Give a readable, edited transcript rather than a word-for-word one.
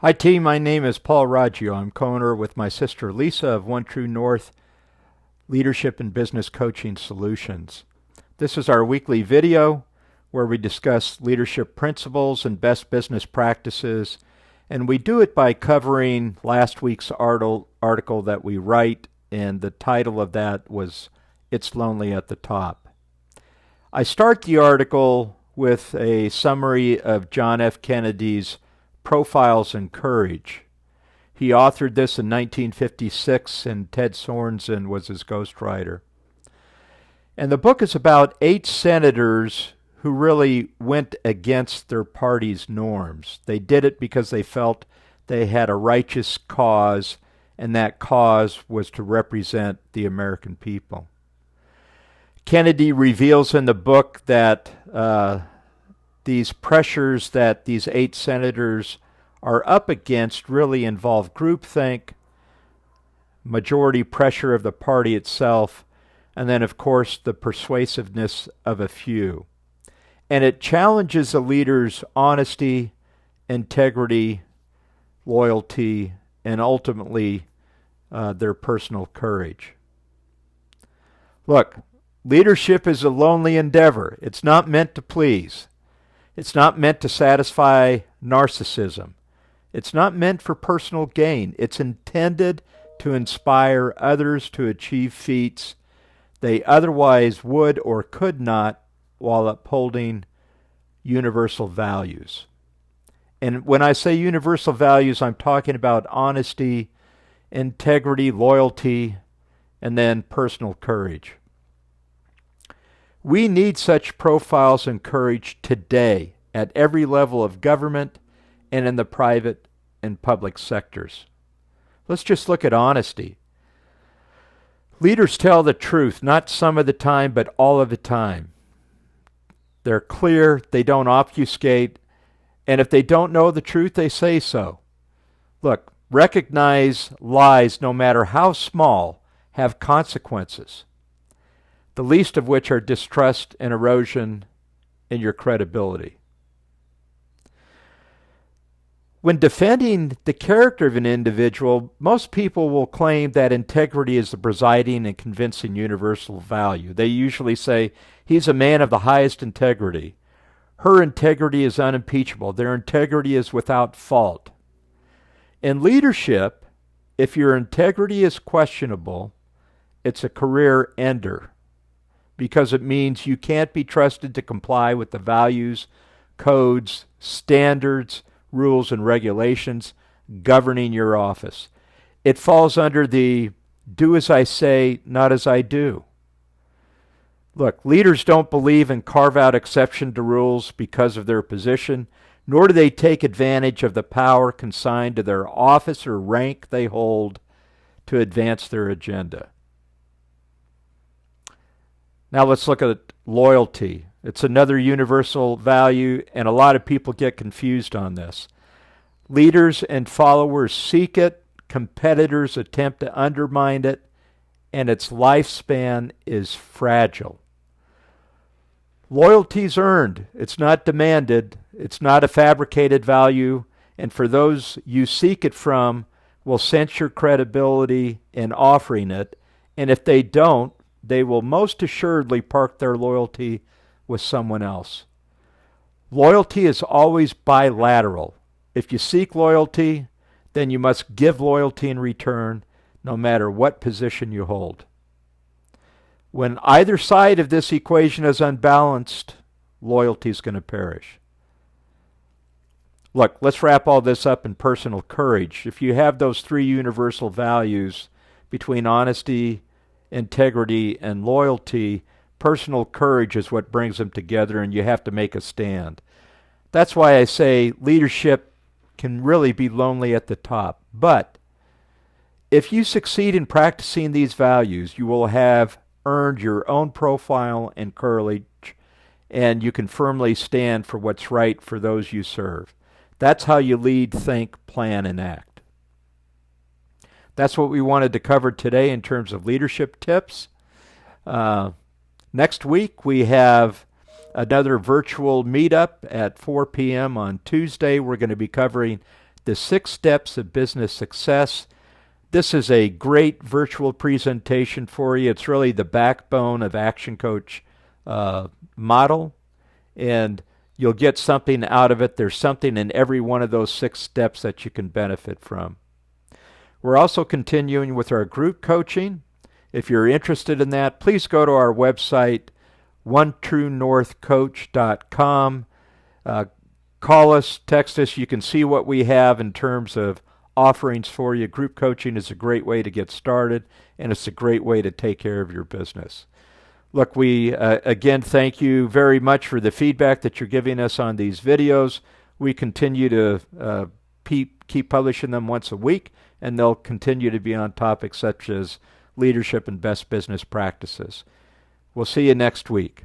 Hi team, my name is Paul Raggio. I'm co-owner with my sister Lisa of One True North Leadership and Business Coaching Solutions. This is our weekly video where we discuss leadership principles and best business practices, and we do it by covering last week's article that we write, and the title of that was It's Lonely at the Top. I start the article with a summary of John F. Kennedy's Profiles in Courage. He authored this in 1956, and Ted Sorensen was his ghostwriter. And the book is about 8 senators who really went against their party's norms. They did it because they felt they had a righteous cause, and that cause was to represent the American people. Kennedy reveals in the book that these pressures that these 8 senators are up against really involve groupthink, majority pressure of the party itself, and then, of course, the persuasiveness of a few. And it challenges a leader's honesty, integrity, loyalty, and ultimately their personal courage. Look, leadership is a lonely endeavor. It's not meant to please. It's not meant to satisfy narcissism. It's not meant for personal gain. It's intended to inspire others to achieve feats they otherwise would or could not while upholding universal values. And when I say universal values, I'm talking about honesty, integrity, loyalty, and then personal courage. We need such profiles and courage today at every level of government and in the private and public sectors. Let's just look at honesty. Leaders tell the truth, not some of the time, but all of the time. They're clear, they don't obfuscate, and if they don't know the truth, they say so. Look, recognize lies, no matter how small, have consequences, the least of which are distrust and erosion in your credibility. When defending the character of an individual, most people will claim that integrity is the presiding and convincing universal value. They usually say, he's a man of the highest integrity. Her integrity is unimpeachable. Their integrity is without fault. In leadership, if your integrity is questionable, it's a career ender, because it means you can't be trusted to comply with the values, codes, standards, rules, and regulations governing your office. It falls under the do as I say, not as I do. Look, leaders don't believe in carve-out exception to rules because of their position, nor do they take advantage of the power consigned to their office or rank they hold to advance their agenda. Now let's look at loyalty. It's another universal value, and a lot of people get confused on this. Leaders and followers seek it, competitors attempt to undermine it, and its lifespan is fragile. Loyalty is earned. It's not demanded. It's not a fabricated value, and for those you seek it from will sense your credibility in offering it, and if they don't, they will most assuredly park their loyalty with someone else. Loyalty is always bilateral. If you seek loyalty, then you must give loyalty in return, no matter what position you hold. When either side of this equation is unbalanced, loyalty is going to perish. Look, let's wrap all this up in personal courage. If you have those 3 universal values between honesty, integrity, and loyalty, personal courage is what brings them together, and you have to make a stand. That's why I say leadership can really be lonely at the top. But if you succeed in practicing these values, you will have earned your own profile and courage, and you can firmly stand for what's right for those you serve. That's how you lead, think, plan, and act. That's what we wanted to cover today in terms of leadership tips. Next week, we have another virtual meetup at 4 p.m. on Tuesday. We're going to be covering the 6 Steps of Business Success. This is a great virtual presentation for you. It's really the backbone of Action Coach model, and you'll get something out of it. There's something in every one of those 6 steps that you can benefit from. We're also continuing with our group coaching. If you're interested in that, please go to our website, onetruenorthcoach.com. Call us, text us. You can see what we have in terms of offerings for you. Group coaching is a great way to get started, and it's a great way to take care of your business. Look, we again thank you very much for the feedback that you're giving us on these videos. We continue to keep publishing them once a week, and they'll continue to be on topics such as leadership and best business practices. We'll see you next week.